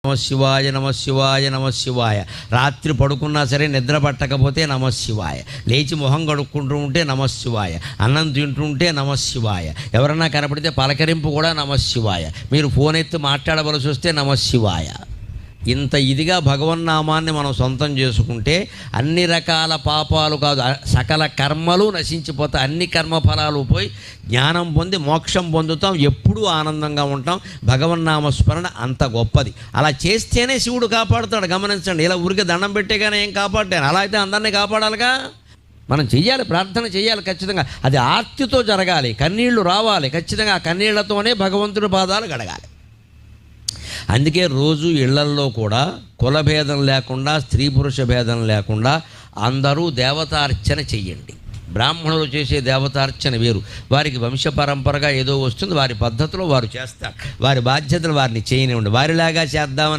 నమశివాయ నమశివాయ నమశివాయ. రాత్రి పడుకున్నా సరే నిద్ర పట్టకపోతే నమశివాయ. లేచి మొహం కడుక్కుంటూ ఉంటే నమశివాయ. అన్నం తింటుంటే నమశివాయ. ఎవరన్నా కనపడితే పలకరింపు కూడా నమశివాయ. మీరు ఫోన్ ఎత్తి మాట్లాడవలసి వస్తే నమశివాయ. ఇంత ఇదిగా భగవన్నామాన్ని మనం సొంతం చేసుకుంటే అన్ని రకాల పాపాలు కాదు, సకల కర్మలు నశించిపోతాయి. అన్ని కర్మఫలాలు పోయి జ్ఞానం పొంది మోక్షం పొందుతాం. ఎప్పుడూ ఆనందంగా ఉంటాం. భగవన్నామస్మరణ అంత గొప్పది. అలా చేస్తేనే శివుడు కాపాడుతాడు. గమనించండి. ఇలా ఊరికే దండం పెట్టేగానే ఏం కాపాడాను? అలా అయితే అందరినీ కాపాడాలిగా. మనం చెయ్యాలి, ప్రార్థన చేయాలి ఖచ్చితంగా. అది ఆర్తితో జరగాలి, కన్నీళ్లు రావాలి ఖచ్చితంగా. ఆ కన్నీళ్లతోనే భగవంతుడి పాదాలు గడగాలి. అందుకే రోజు ఇళ్లల్లో కూడా కులభేదం లేకుండా, స్త్రీ పురుష భేదం లేకుండా అందరూ దేవతార్చన చెయ్యండి. బ్రాహ్మణులు చేసే దేవతార్చన వేరు. వారికి వంశపరంపరగా ఏదో వస్తుంది, వారి పద్ధతిలో వారు చేస్తారు. వారి బాధ్యతలు వారిని చేయనివ్వండి. వారిలాగా చేద్దామని